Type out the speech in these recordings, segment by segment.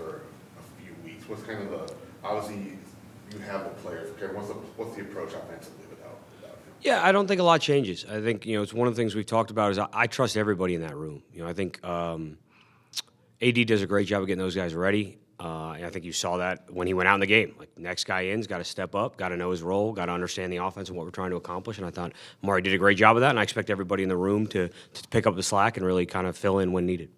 for a few weeks. What's kind of obviously you have the players. Okay, what's the approach offensively without him? Yeah, I don't think a lot changes. I think, it's one of the things we've talked about is I trust everybody in that room. I think AD does a great job of getting those guys ready. And I think you saw that when he went out in the game. Like, next guy in's got to step up, got to know his role, got to understand the offense and what we're trying to accomplish. And I thought Mari did a great job of that, and I expect everybody in the room to pick up the slack and really kind of fill in when needed.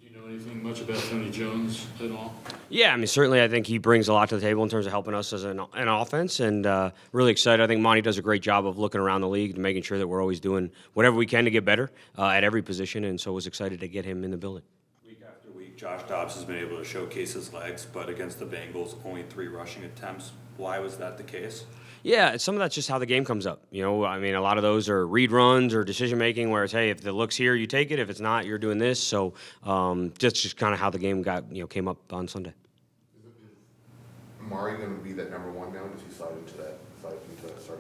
Do you know anything much about Tony Jones at all? Yeah, certainly I think he brings a lot to the table in terms of helping us as an offense, and really excited. I think Monty does a great job of looking around the league and making sure that we're always doing whatever we can to get better at every position, and so I was excited to get him in the building. Week after week, Josh Dobbs has been able to showcase his legs, but against the Bengals, only 3 rushing attempts. Why was that the case? Yeah, some of that's just how the game comes up. A lot of those are read runs or decision making where it's, hey, if the look's here, you take it. If it's not, you're doing this. So just kind of how the game came up on Sunday. Is Mari going to be that number one now? Does he slide into that?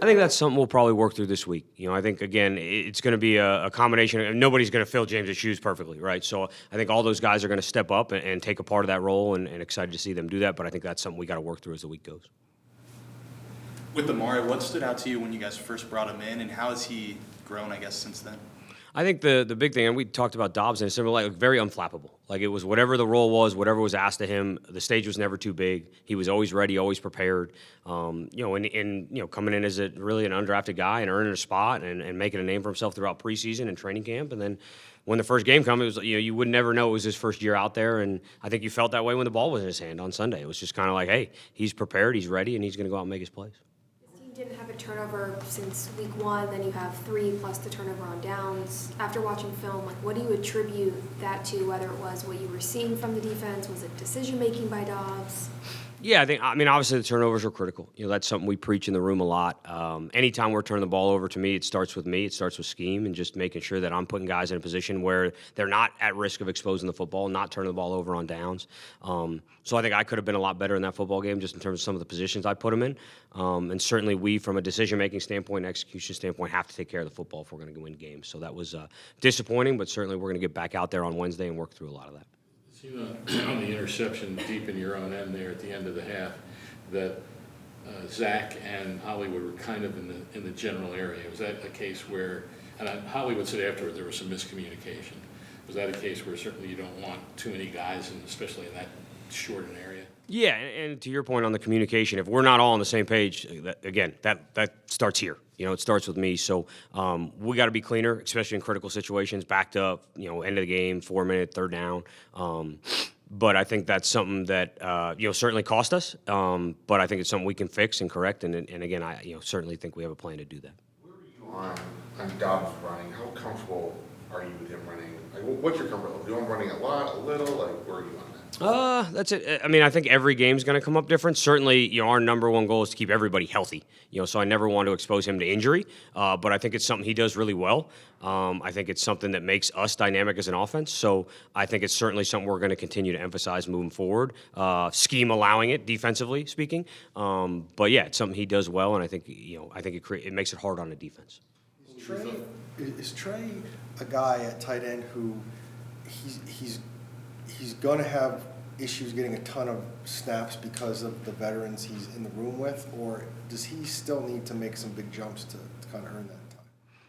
I think that's something we'll probably work through this week. I think, again, it's going to be a combination. Nobody's going to fill James' shoes perfectly, right? So I think all those guys are going to step up and take a part of that role, and excited to see them do that. But I think that's something we got to work through as the week goes. With Amari, what stood out to you when you guys first brought him in, and how has he grown, since then? I think the big thing, and we talked about Dobbs, and it's similar, very unflappable. Like, it was whatever the role was, whatever was asked of him. The stage was never too big. He was always ready, always prepared. And coming in as really an undrafted guy and earning a spot and making a name for himself throughout preseason and training camp. And then when the first game came, it was you would never know it was his first year out there. And I think you felt that way when the ball was in his hand on Sunday. It was just kind of like, hey, he's prepared, he's ready, and he's going to go out and make his plays. Didn't have a turnover since week 1, then you have 3 plus the turnover on downs. After watching film, what do you attribute that to, whether it was what you were seeing from the defense, was it decision-making by Dobbs? Yeah, obviously the turnovers are critical. That's something we preach in the room a lot. Anytime we're turning the ball over, to me, it starts with me. It starts with scheme and just making sure that I'm putting guys in a position where they're not at risk of exposing the football, not turning the ball over on downs. So I think I could have been a lot better in that football game just in terms of some of the positions I put them in. And certainly we, from a decision-making standpoint and execution standpoint, have to take care of the football if we're going to win games. So that was disappointing, but certainly we're going to get back out there on Wednesday and work through a lot of that. On the interception deep in your own end there at the end of the half, that Zach and Hollywood were kind of in the general area. Was that a case where, and Hollywood said afterward there was some miscommunication. Was that a case where certainly you don't want too many guys, and especially in that short an area? Yeah, and to your point on the communication, if we're not all on the same page, that starts here. It starts with me. So we got to be cleaner, especially in critical situations, backed up, end of the game, 4-minute, third down. But I think that's something that, certainly cost us. But I think it's something we can fix and correct. And again, I certainly think we have a plan to do that. Where are you on Dobbs running? How comfortable are you with him running? What's your comfort level? Do you want him running a lot, a little? Where are you on that? That's it. I think every game's going to come up different. Certainly, our number one goal is to keep everybody healthy. So I never want to expose him to injury. But I think it's something he does really well. I think it's something that makes us dynamic as an offense. So I think it's certainly something we're going to continue to emphasize moving forward. Scheme allowing it, defensively speaking. But yeah, it's something he does well, and I think it makes it hard on the defense. Is Trey a guy at tight end who he's going to have issues getting a ton of snaps because of the veterans he's in the room with, or does he still need to make some big jumps to kind of earn that time?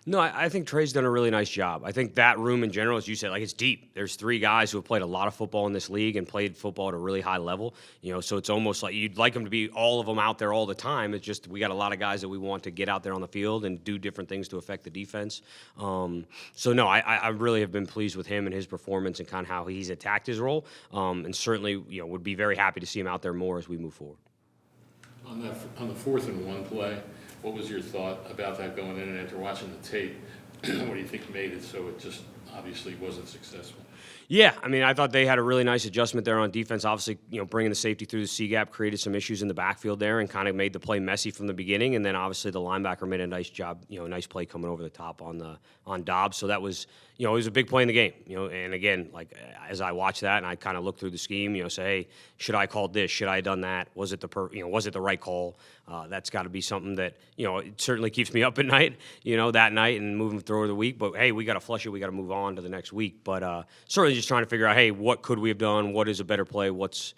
No, I think Trey's done a really nice job. I think that room in general, as you said, it's deep. There's 3 guys who have played a lot of football in this league and played football at a really high level. So it's almost like you'd like them to be all of them out there all the time. It's just we got a lot of guys that we want to get out there on the field and do different things to affect the defense. So no, I really have been pleased with him and his performance and kind of how he's attacked his role. And certainly, would be very happy to see him out there more as we move forward. On the 4th and 1 play, what was your thought about that going in, and after watching the tape, what do you think made it so it just obviously wasn't successful? Yeah, I thought they had a really nice adjustment there on defense. Obviously, bringing the safety through the C-gap created some issues in the backfield there and kind of made the play messy from the beginning. And then obviously the linebacker made a nice job, nice play coming over the top on Dobbs. So that was, it was a big play in the game. And again, as I watch that and I kind of look through the scheme, say, hey, should I call this? Should I have done that? Was it was it the right call? That's got to be something that it certainly keeps me up at night, that night and moving through the week. But hey, we got to flush it. We got to move on to the next week. But certainly just trying to figure out, hey, what could we have done? What is a better play? What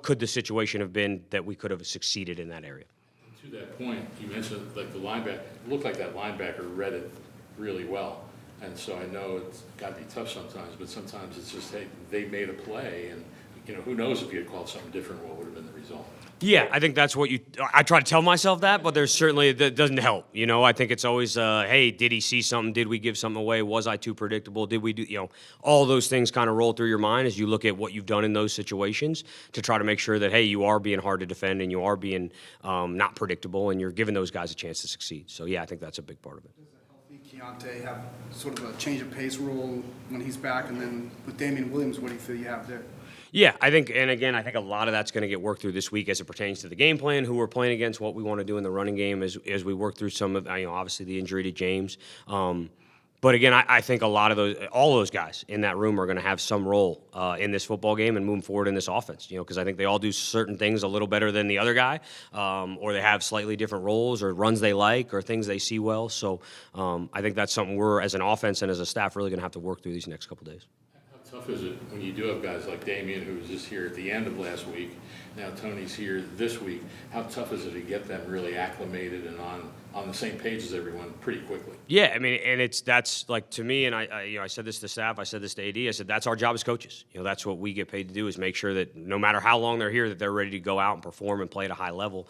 could the situation have been that we could have succeeded in that area? To that point, you mentioned like the linebacker, it looked like that linebacker read it really well. And so I know it's got to be tough sometimes, but sometimes it's just, hey, they made a play, and, who knows if you had called something different, what would have been the result? Yeah, I think that's what I try to tell myself that, but there's certainly, that doesn't help. I think it's always, hey, did he see something? Did we give something away? Was I too predictable? Did we do, all those things kind of roll through your mind as you look at what you've done in those situations to try to make sure that, hey, you are being hard to defend and you are being not predictable and you're giving those guys a chance to succeed. So, yeah, I think that's a big part of it. Keontae have sort of a change of pace role when he's back, and then with Damian Williams, what do you feel you have there? Yeah, I think, and again, I think a lot of that's going to get worked through this week as it pertains to the game plan, who we're playing against, what we want to do in the running game as we work through some of, obviously the injury to James. But again, I think all those guys in that room are going to have some role in this football game and moving forward in this offense. Because I think they all do certain things a little better than the other guy, or they have slightly different roles or runs they like or things they see well. So I think that's something we're, as an offense and as a staff, really going to have to work through these next couple days. How tough is it when you do have guys like Damian, who was just here at the end of last week, now Tony's here this week? How tough is it to get them really acclimated and on the same page as everyone pretty quickly? Yeah, I mean, and that's like, to me, and I said this to staff, I said this to AD, I said that's our job as coaches. That's what we get paid to do, is make sure that no matter how long they're here, that they're ready to go out and perform and play at a high level.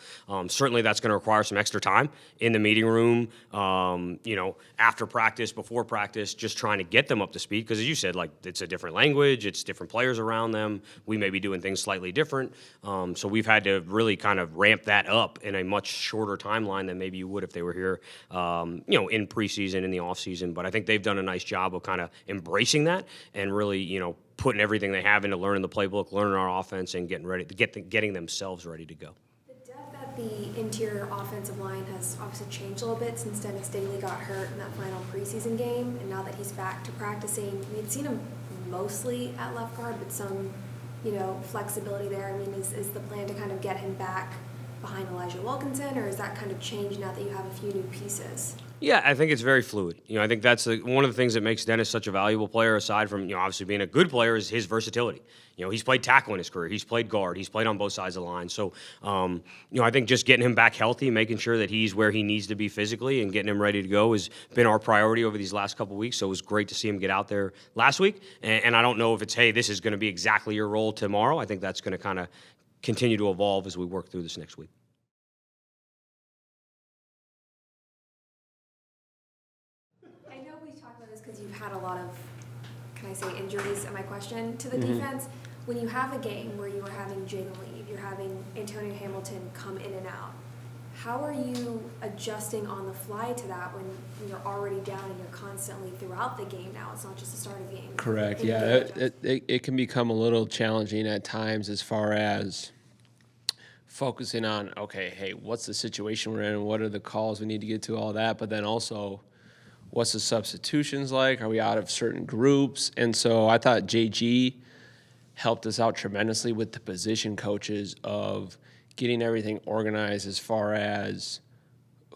Certainly that's going to require some extra time in the meeting room, after practice, before practice, just trying to get them up to speed. Because as you said, like, it's a different language, it's different players around them. We may be doing things slightly different. So we've had to really kind of ramp that up in a much shorter timeline than maybe you would if they were here, in preseason, in the offseason. But I think they've done a nice job of kind of embracing that and really, putting everything they have into learning the playbook, learning our offense, and getting themselves ready to go. The depth at the interior offensive line has obviously changed a little bit since Dennis Staley got hurt in that final preseason game, and now that he's back to practicing, we had seen him mostly at left guard, but some, flexibility there. I mean, is the plan to kind of get him back behind Elijah Wilkinson, or is that kind of changed now that you have a few new pieces? Yeah, I think it's very fluid. I think that's one of the things that makes Dennis such a valuable player, aside from, obviously being a good player, is his versatility. He's played tackle in his career. He's played guard. He's played on both sides of the line. So, I think just getting him back healthy, making sure that he's where he needs to be physically and getting him ready to go has been our priority over these last couple of weeks. So it was great to see him get out there last week. And I don't know if it's, hey, this is going to be exactly your role tomorrow. I think that's going to kind of continue to evolve as we work through this next week. Because you've had a lot of, can I say, injuries in my question to the defense. When you have a game where you are having Jalen leave, you're having Antonio Hamilton come in and out, how are you adjusting on the fly to that when you're already down and you're constantly throughout the game now? It's not just the start of the game. Correct, yeah. It can become a little challenging at times as far as focusing on, okay, hey, what's the situation we're in? What are the calls we need to get to, all that, but then also, what's the substitutions like? Are we out of certain groups? And so I thought JG helped us out tremendously with the position coaches of getting everything organized as far as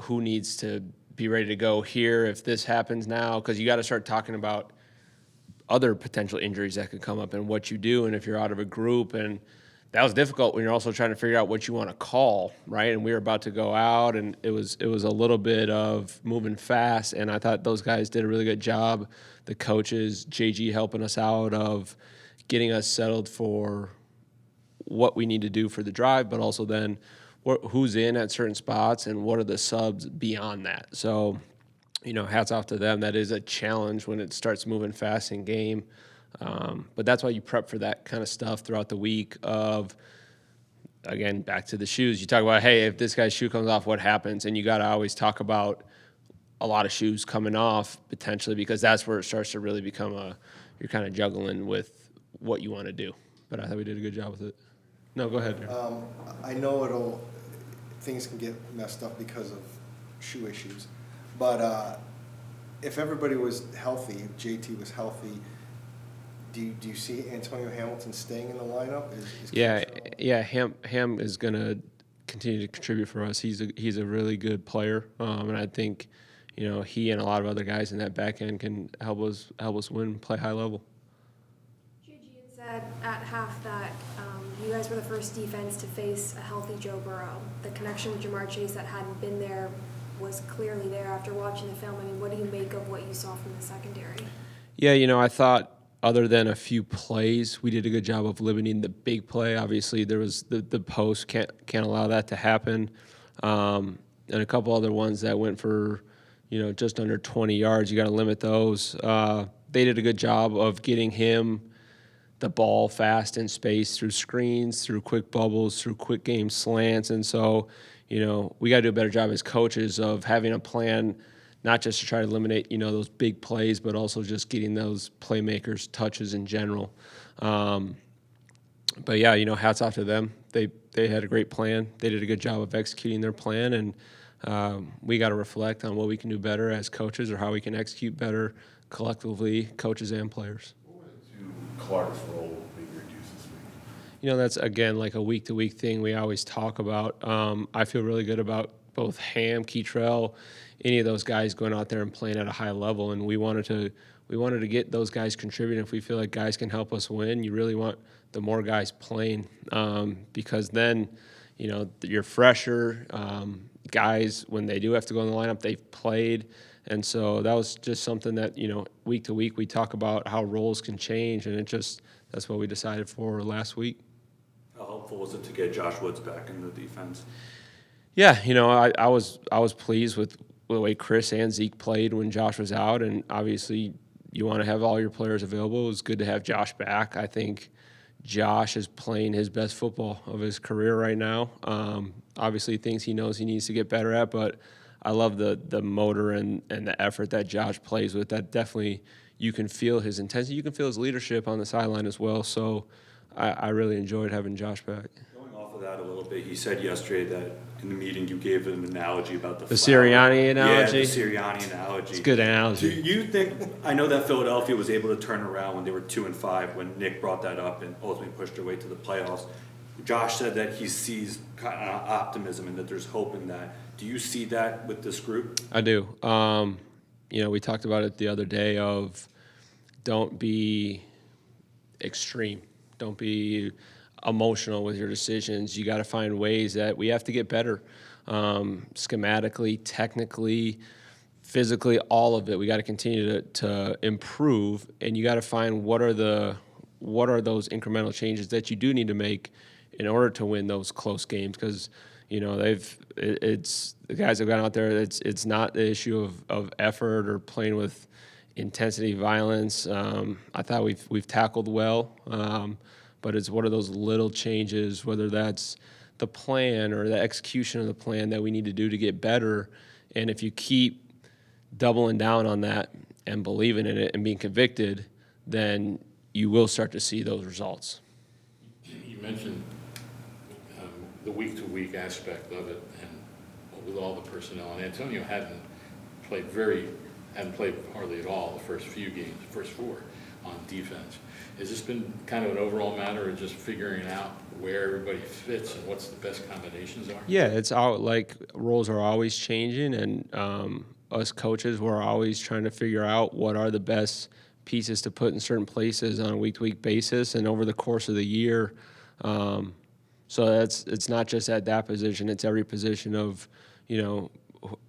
who needs to be ready to go here if this happens now, because you got to start talking about other potential injuries that could come up and what you do, and if you're out of a group. And that was difficult when you're also trying to figure out what you want to call, right? And we were about to go out, and it was a little bit of moving fast, and I thought those guys did a really good job. The coaches, JG helping us out of getting us settled for what we need to do for the drive, but also then who's in at certain spots and what are the subs beyond that. So, hats off to them. That is a challenge when it starts moving fast in game. But that's why you prep for that kind of stuff throughout the week of, again, back to the shoes. You talk about, hey, if this guy's shoe comes off, what happens? And you got to always talk about a lot of shoes coming off potentially, because that's where it starts to really become you're kind of juggling with what you want to do. But I thought we did a good job with it. No, go ahead. I know things can get messed up because of shoe issues, but if everybody was healthy, if JT was healthy, do you see Antonio Hamilton staying in the lineup? Ham is going to continue to contribute for us. He's a really good player, and I think he and a lot of other guys in that back end can help us win, play high level. said at half that you guys were the first defense to face a healthy Joe Burrow. The connection with Jamar Chase that hadn't been there was clearly there after watching the film. I mean, what do you make of what you saw from the secondary? Yeah, I thought other than a few plays, we did a good job of limiting the big play. Obviously, there was the post, can't allow that to happen. And a couple other ones that went for, just under 20 yards. You got to limit those. They did a good job of getting him the ball fast in space through screens, through quick bubbles, through quick game slants. And so, we got to do a better job as coaches of having a plan, not just to try to eliminate, those big plays, but also just getting those playmakers touches in general. But yeah, hats off to them. They had a great plan. They did a good job of executing their plan, and we got to reflect on what we can do better as coaches or how we can execute better collectively, coaches and players. What went to Clark's role being reduced this week? That's, again, like a week-to-week thing we always talk about. I feel really good about both Ham, Keytrell, any of those guys going out there and playing at a high level, and we wanted to get those guys contributing. If we feel like guys can help us win, you really want the more guys playing, because then, you're fresher. Guys, when they do have to go in the lineup, they've played. And so that was just something that, week to week we talk about how roles can change, and that's what we decided for last week. How helpful was it to get Josh Woods back in the defense? Yeah, I was pleased with the way Chris and Zeke played when Josh was out, and obviously you want to have all your players available. It was good to have Josh back. I think Josh is playing his best football of his career right now. Obviously things he knows he needs to get better at, but I love the motor and the effort that Josh plays with. That definitely, you can feel his intensity. You can feel his leadership on the sideline as well. So I really enjoyed having Josh back. Going off of that a little bit, he said yesterday that in the meeting you gave an analogy about the Sirianni analogy? Yeah, the Sirianni analogy. It's a good Do analogy. you think, I know that Philadelphia was able to turn around when they were 2-5, when Nick brought that up and ultimately pushed their way to the playoffs. Josh said that he sees kind of optimism and that there's hope in that. Do you see that with this group? I do. We talked about it the other day of don't be extreme. Don't be emotional with your decisions. You got to find ways that we have to get better, schematically, technically, physically, all of it. We got to continue to improve, and you got to find what are those incremental changes that you do need to make in order to win those close games. Because it's the guys have gone out there. It's not the issue of effort or playing with intensity, violence. I thought we've tackled well. But it's what are those little changes, whether that's the plan or the execution of the plan that we need to do to get better. And if you keep doubling down on that and believing in it and being convicted, then you will start to see those results. You mentioned the week-to-week aspect of it, and with all the personnel. And Antonio hadn't played hardly at all the first few games, first four on defense. Has this been kind of an overall matter of just figuring out where everybody fits and what's the best combinations are? Yeah, it's all like roles are always changing, and us coaches, we're always trying to figure out what are the best pieces to put in certain places on a week-to-week basis and over the course of the year. So it's not just at that position; it's every position of,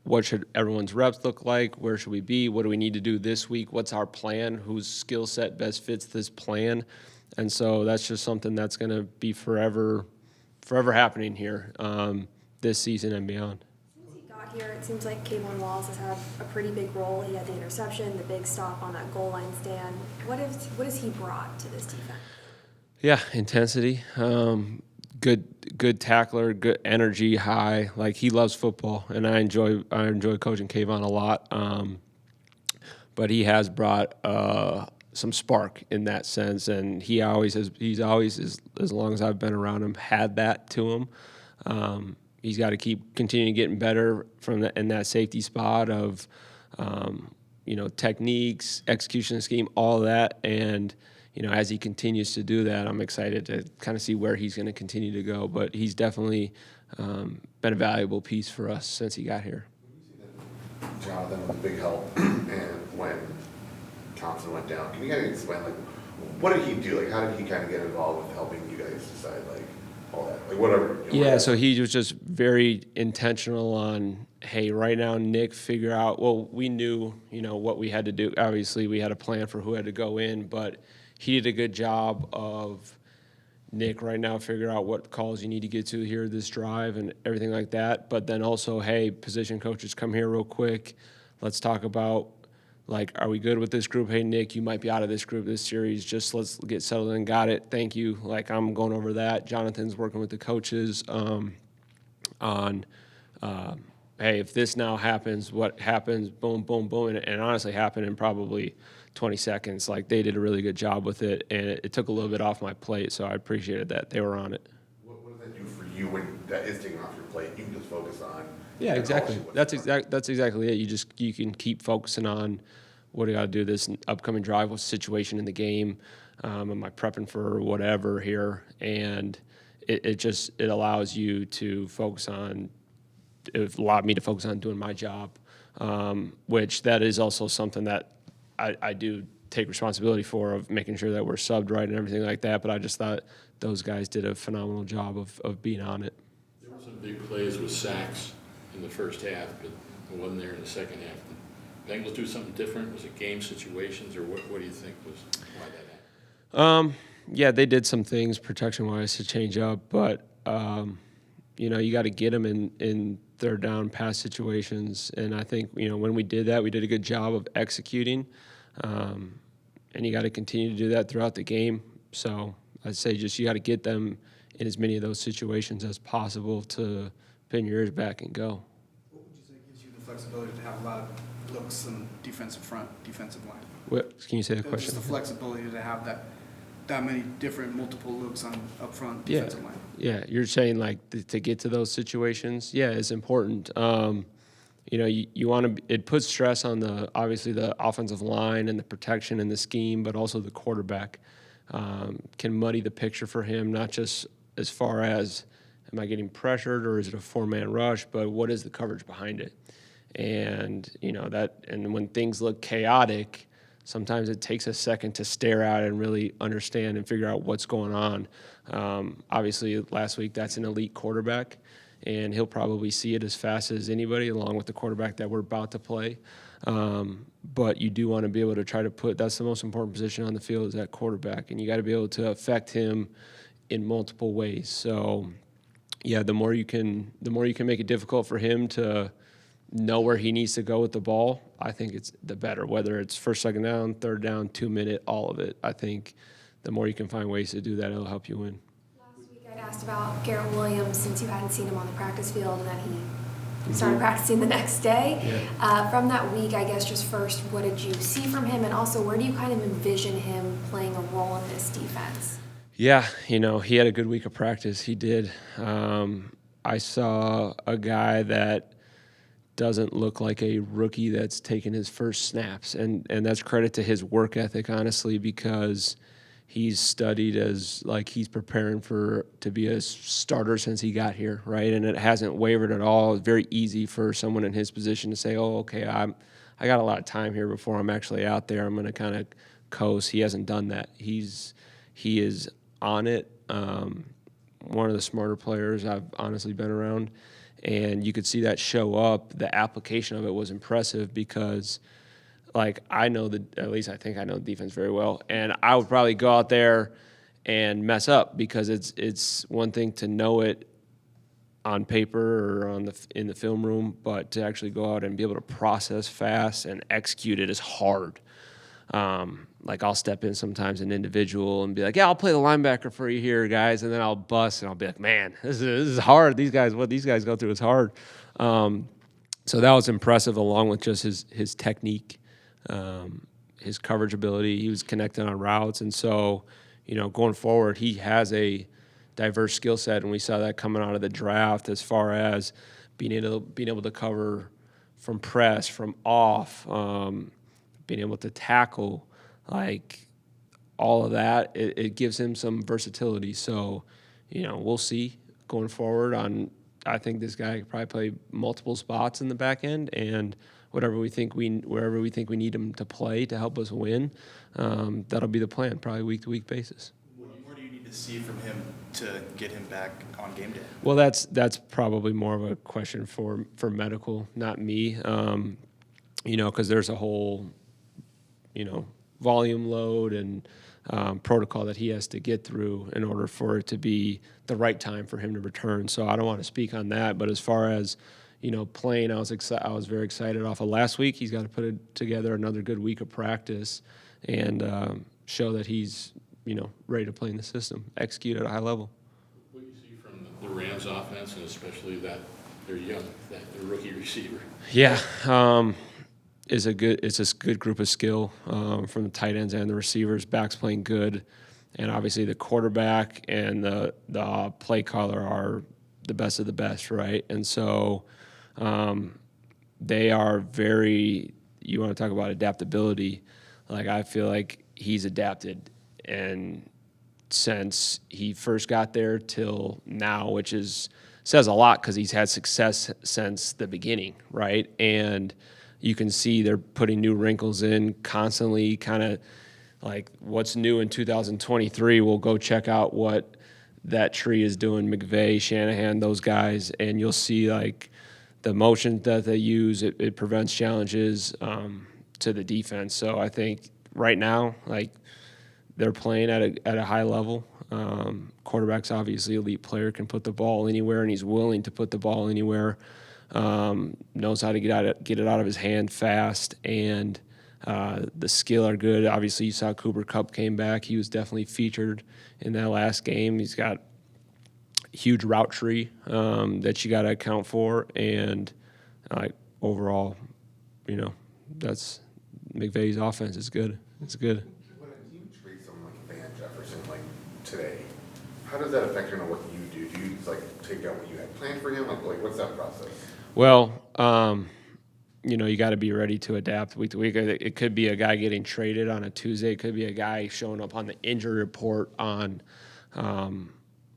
what should everyone's reps look like? Where should we be? What do we need to do this week? What's our plan? Whose skill set best fits this plan? And so that's just something that's going to be forever happening here this season and beyond. Since he got here, it seems like Kayvon Wallace has had a pretty big role. He had the interception, the big stop on that goal line stand. What has he brought to this defense? Yeah, intensity. Good tackler, good energy, high. Like, he loves football, and I enjoy coaching Kayvon a lot. But he has brought some spark in that sense, and he's always as long as I've been around him, had that to him. He's got to keep continuing getting better in that safety spot of techniques, execution scheme, all that, and as he continues to do that, I'm excited to kind of see where he's going to continue to go. But he's definitely been a valuable piece for us since he got here. Jonathan was a big help, and when Thompson went down, can you guys explain what did he do? Like, how did he kind of get involved with helping you guys decide, like, all that, like, whatever? Yeah, so he was just very intentional on, hey, right now, Nick, figure out, well, we knew, what we had to do. Obviously, we had a plan for who had to go in, but he did a good job of, Nick, right now, figure out what calls you need to get to here this drive and everything like that. But then also, hey, position coaches, come here real quick. Let's talk about, like, are we good with this group? Hey, Nick, you might be out of this group this series. Just let's get settled in. Got it. Thank you. Like, I'm going over that. Jonathan's working with the coaches on, hey, if this now happens, what happens? Boom, boom, boom. And honestly happened in probably 20 seconds. Like, they did a really good job with it, and it took a little bit off my plate, so I appreciated that. They were on it. What does that do for you when that is taken off your plate? You can just focus on. Yeah, exactly. That's exactly it. You can keep focusing on what do I got to do this upcoming drive, what's the situation in the game, am I prepping for whatever here, and it allows you to focus on. It allowed me to focus on doing my job, which that is also something that I do take responsibility for, of making sure that we're subbed right and everything like that. But I just thought those guys did a phenomenal job of being on it. There were some big plays with sacks in the first half, but it wasn't there in the second half. Did Bengals do something different? Was it game situations, or what do you think was why that happened? Yeah, they did some things protection-wise to change up, but you got to get them in third down pass situations. And I think, when we did that, we did a good job of executing. And you got to continue to do that throughout the game. So I'd say just you got to get them in as many of those situations as possible to pin your ears back and go. What would you say gives you the flexibility to have a lot of looks on defensive front, defensive line? Can you say the question? Just the flexibility to have that many different multiple looks on up front defensive line. Yeah, you're saying like to get to those situations. Yeah, it's important. You want to. It puts stress on obviously the offensive line and the protection and the scheme, but also the quarterback can muddy the picture for him. Not just as far as am I getting pressured or is it a 4-man rush, but what is the coverage behind it? And and when things look chaotic, sometimes it takes a second to stare at it and really understand and figure out what's going on. Obviously, last week, that's an elite quarterback, and he'll probably see it as fast as anybody, along with the quarterback that we're about to play. But you do want to be able to try to that's the most important position on the field, is that quarterback, and you got to be able to affect him in multiple ways. So, yeah, the more you can make it difficult for him to know where he needs to go with the ball, I think it's the better. Whether it's first, second down, third down, 2-minute, all of it. I think the more you can find ways to do that, it'll help you win. Last week I'd asked about Garrett Williams, since you hadn't seen him on the practice field, and then he started practicing the next day. Yeah. From that week, I guess just first, what did you see from him, and also where do you kind of envision him playing a role in this defense? Yeah, he had a good week of practice. He did. I saw a guy that doesn't look like a rookie that's taken his first snaps. And that's credit to his work ethic, honestly, because he's studied as like he's preparing to be a starter since he got here, right? And it hasn't wavered at all. It's very easy for someone in his position to say, oh, okay, I got a lot of time here before I'm actually out there. I'm going to kind of coast. He hasn't done that. He is on it. One of the smarter players I've honestly been around. And you could see that show up. The application of it was impressive because, like, at least I think I know the defense very well. And I would probably go out there and mess up because it's one thing to know it on paper or in the film room, but to actually go out and be able to process fast and execute it is hard. Like, I'll step in sometimes an individual and be like, yeah, I'll play the linebacker for you here, guys. And then I'll bust and I'll be like, man, this is hard. What these guys go through is hard. So that was impressive, along with just his technique, his coverage ability. He was connecting on routes. And so, going forward, he has a diverse skill set. And we saw that coming out of the draft as far as being able to cover from press, from off, being able to tackle, like all of that, it gives him some versatility. So, we'll see going forward I think this guy could probably play multiple spots in the back end, and wherever we think we need him to play to help us win. That'll be the plan, probably week-to-week basis. What more do you need to see from him to get him back on game day? Well, that's probably more of a question for medical, not me. Because there's a whole, volume load and protocol that he has to get through in order for it to be the right time for him to return. So I don't want to speak on that. But as far as playing, I was very excited off of last week. He's got to put together another good week of practice and show that he's ready to play in the system, execute at a high level. What do you see from the Rams offense, and especially that they're young, that the rookie receiver? Yeah, it's a good group of skill from the tight ends and the receivers. Backs playing good, and obviously the quarterback and the play caller are the best of the best, right? And so they are very. You want to talk about adaptability? Like, I feel like he's adapted, and since he first got there till now, which says a lot because he's had success since the beginning, right? And you can see they're putting new wrinkles in constantly, kind of like what's new in 2023. We'll go check out what that tree is doing, McVay, Shanahan, those guys, and you'll see like the motion that they use, it prevents challenges to the defense. So I think right now, like, they're playing at a high level. Quarterback's obviously an elite player, can put the ball anywhere, and he's willing to put the ball anywhere. Knows how to get it out of his hand fast, and the skill are good. Obviously, you saw Cooper Kupp came back. He was definitely featured in that last game. He's got a huge route tree that you got to account for, and overall, that's McVay's offense is good. It's good. When you trade someone like Van Jefferson, like today, how does that affect what you do? Do you take out what you had planned for him? Like what's that process? Well, you got to be ready to adapt week to week. It could be a guy getting traded on a Tuesday. It could be a guy showing up on the injury report on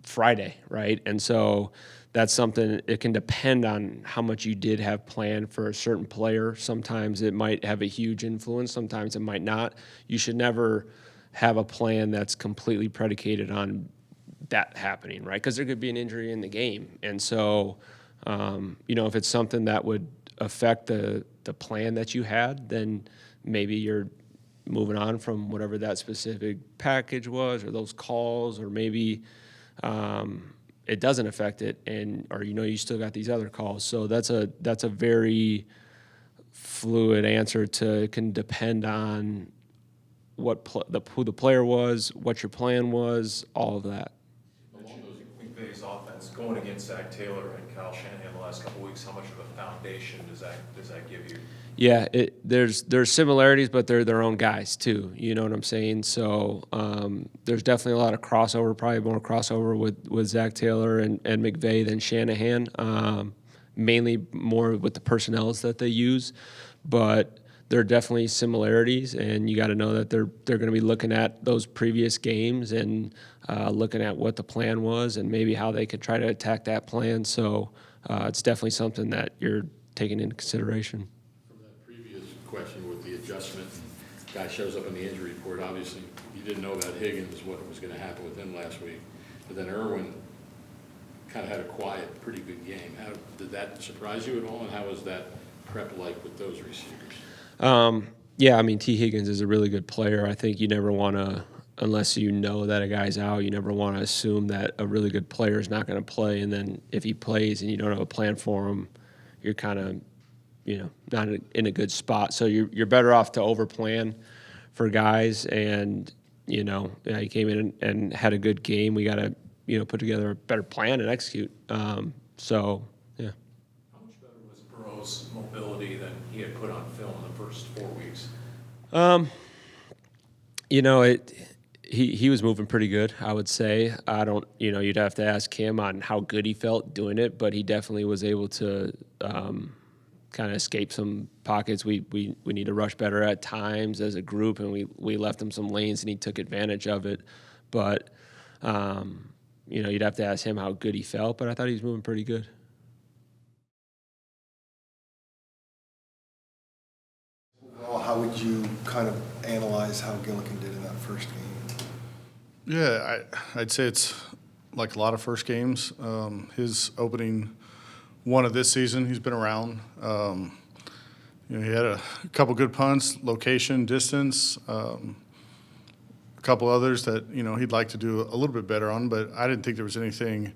Friday, right? And so that's something, it can depend on how much you did have planned for a certain player. Sometimes it might have a huge influence. Sometimes it might not. You should never have a plan that's completely predicated on that happening, right? Because there could be an injury in the game. And so, if it's something that would affect the plan that you had, then maybe you're moving on from whatever that specific package was or those calls, or maybe it doesn't affect it, or you still got these other calls. So that's a very fluid answer to, can depend on who the player was, what your plan was, all of that. McVay's offense going against Zach Taylor and Kyle Shanahan the last couple of weeks, how much of a foundation does that give you? Yeah, there's similarities, but they're their own guys too. You know what I'm saying? So there's definitely a lot of crossover, probably more crossover with Zach Taylor and McVay than Shanahan. Mainly more with the personnels that they use, but there are definitely similarities, and you got to know that they're going to be looking at those previous games and looking at what the plan was and maybe how they could try to attack that plan. So it's definitely something that you're taking into consideration. Question with the adjustment, guy shows up in the injury report. Obviously, you didn't know about Higgins, what was going to happen with him last week. But then Irwin kind of had a quiet, pretty good game. How did that surprise you at all, and how was that prep like with those receivers? Yeah, T. Higgins is a really good player. I think you never want to, unless you know that a guy's out, you never want to assume that a really good player is not going to play, and then if he plays and you don't have a plan for him, you're kind of not in a good spot. So you're better off to overplan for guys, and he came in and had a good game. We got to put together a better plan and execute. So yeah. How much better was Burrow's mobility than he had put on film in the first 4 weeks? He was moving pretty good, I would say. I don't, you'd have to ask him on how good he felt doing it, but he definitely was able to kind of escape some pockets. We need to rush better at times as a group, and we left him some lanes, and he took advantage of it. But, you'd have to ask him how good he felt, but I thought he was moving pretty good. how would you kind of analyze how Gillikin did in that first game? Yeah, I'd say it's like a lot of first games. His opening one of this season, he's been around. He had a couple good punts, location, distance, a couple others that, he'd like to do a little bit better on, but I didn't think there was anything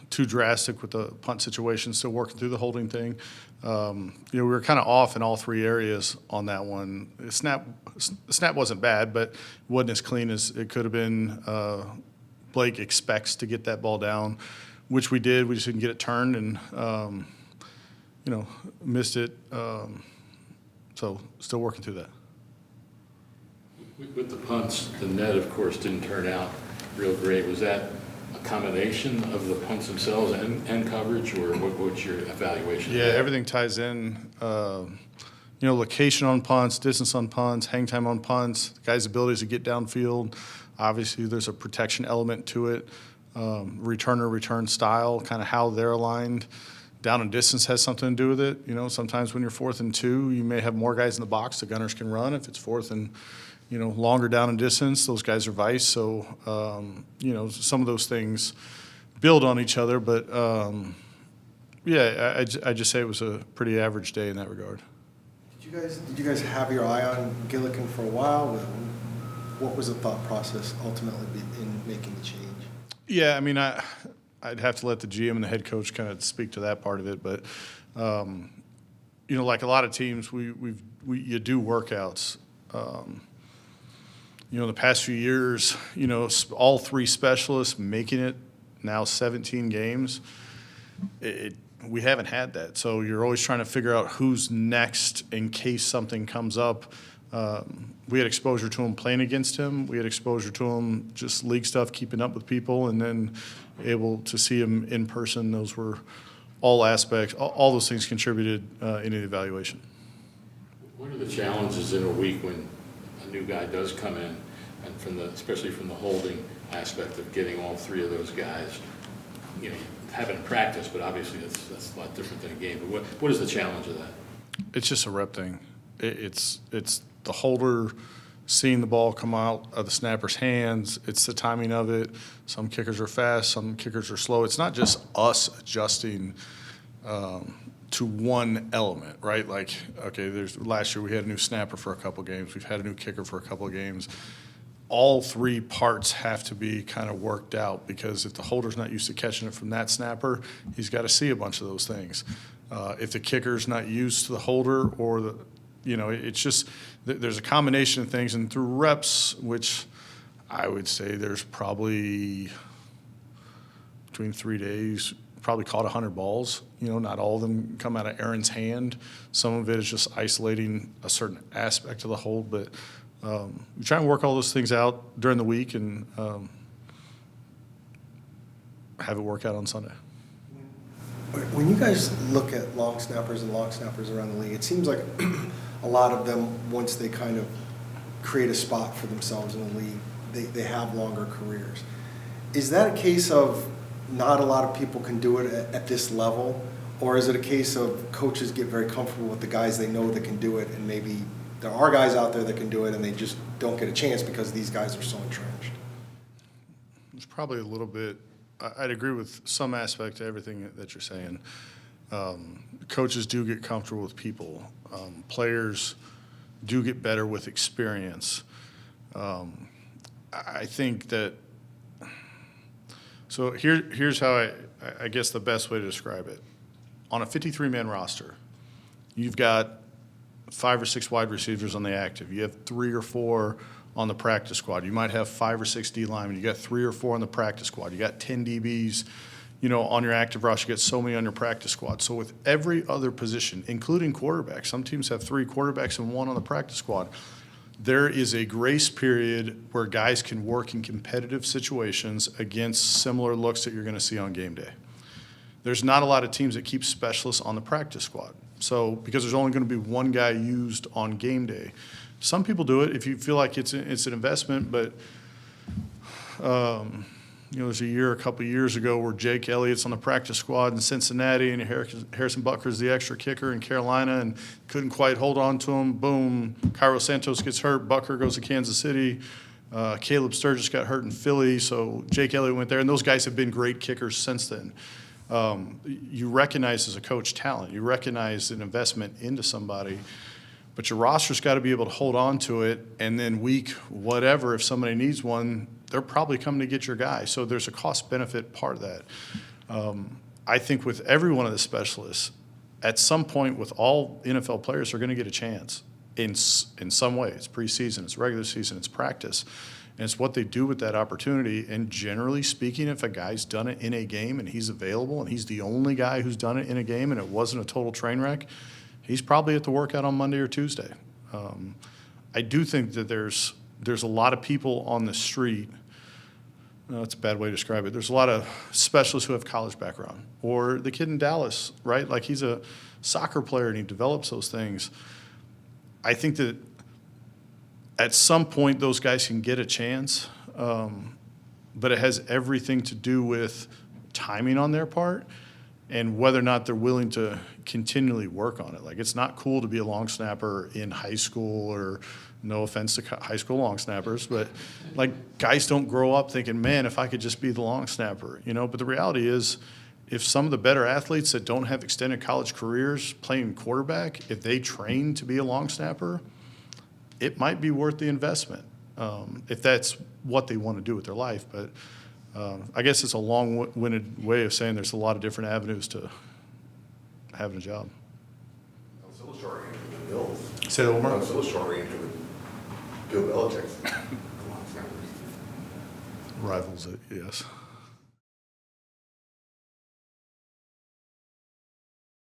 too drastic with the punt situation, still working through the holding thing. We were kind of off in all three areas on that one. The snap wasn't bad, but it wasn't as clean as it could have been. Blake expects to get that ball down, which we did. We just didn't get it turned and, missed it. So still working through that. With the punts, the net, of course, didn't turn out real great. Was that a combination of the punts themselves and coverage, or what's your evaluation? Yeah, everything ties in. Location on punts, distance on punts, hang time on punts, the guy's abilities to get downfield. Obviously, there's a protection element to it. Return style, kind of how they're aligned. Down and distance has something to do with it. Sometimes when you're 4th and 2, you may have more guys in the box. The gunners can run. If it's 4th and longer down and distance, those guys are vice. So, some of those things build on each other. But, I just say it was a pretty average day in that regard. Did you guys have your eye on Gillikin for a while? What was the thought process ultimately in making the change? Yeah, I'd have to let the GM and the head coach kind of speak to that part of it. But, like a lot of teams, you do workouts. In the past few years, all three specialists making it now 17 games, we haven't had that. So you're always trying to figure out who's next in case something comes up. We had exposure to him playing against him. We had exposure to him just league stuff, keeping up with people, and then able to see him in person. Those were all aspects. All those things contributed in the evaluation. What are the challenges in a week when a new guy does come in, and especially from the holding aspect of getting all three of those guys, having practice, but obviously that's a lot different than a game. But what is the challenge of that? It's just a rep thing. It's the holder seeing the ball come out of the snapper's hands. It's the timing of it. Some kickers are fast, some kickers are slow. It's not just us adjusting to one element, right? Like, okay, last year we had a new snapper for a couple games. We've had a new kicker for a couple of games. All three parts have to be kind of worked out, because if the holder's not used to catching it from that snapper, he's got to see a bunch of those things. If the kicker's not used to the holder, or it's just there's a combination of things, and through reps, which I would say there's probably between 3 days, probably caught 100 balls. Not all of them come out of Aaron's hand. Some of it is just isolating a certain aspect of the hold, but we try and work all those things out during the week and have it work out on Sunday. When you guys look at long snappers around the league, it seems like a lot of them, once they kind of create a spot for themselves in the league, they have longer careers. Is that a case of not a lot of people can do it at this level, or is it a case of coaches get very comfortable with the guys they know that can do it, and maybe there are guys out there that can do it and they just don't get a chance because these guys are so entrenched? It's probably a little bit. I'd agree with some aspect to everything that you're saying. Coaches do get comfortable with people. Players do get better with experience. I think that. So here's how I guess the best way to describe it. On a 53-man roster, you've got 5 or 6 wide receivers on the active. You have 3 or 4 on the practice squad. You might have 5 or 6 D linemen. You got 3 or 4 on the practice squad. You got 10 DBs, on your active roster. You get so many on your practice squad. So with every other position, including quarterbacks, some teams have 3 quarterbacks and 1 on the practice squad. There is a grace period where guys can work in competitive situations against similar looks that you're going to see on game day. There's not a lot of teams that keep specialists on the practice squad. So because there's only going to be one guy used on game day. Some people do it if you feel like it's an investment, but there's a couple years ago where Jake Elliott's on the practice squad in Cincinnati and Harrison Butker's the extra kicker in Carolina and couldn't quite hold on to him. Boom, Cairo Santos gets hurt, Butker goes to Kansas City. Caleb Sturgis got hurt in Philly, so Jake Elliott went there, and those guys have been great kickers since then. You recognize as a coach talent. You recognize an investment into somebody, but your roster's got to be able to hold on to it, and then week whatever, if somebody needs one, they're probably coming to get your guy. So there's a cost-benefit part of that. I think with every one of the specialists, at some point with all NFL players, they're going to get a chance in some way. It's preseason, it's regular season, it's practice. And it's what they do with that opportunity. And generally speaking, if a guy's done it in a game and he's available and he's the only guy who's done it in a game and it wasn't a total train wreck, he's probably at the workout on Monday or Tuesday. I do think that there's a lot of people on the street. That's a bad way to describe it. There's a lot of specialists who have college background. Or the kid in Dallas, right? Like he's a soccer player and he develops those things. I think that at some point those guys can get a chance, but it has everything to do with timing on their part and whether or not they're willing to continually work on it. Like it's not cool to be a long snapper in high school, or no offense to high school long snappers, but like guys don't grow up thinking, man, if I could just be the long snapper, But the reality is, if some of the better athletes that don't have extended college careers playing quarterback, if they train to be a long snapper, it might be worth the investment if that's what they want to do with their life. But I guess it's a long-winded way of saying there's a lot of different avenues to having a job. I'm still a short answer with the Bills. Say that one more. I'm still a short answer with Bill Belichick's. Rivals it, yes.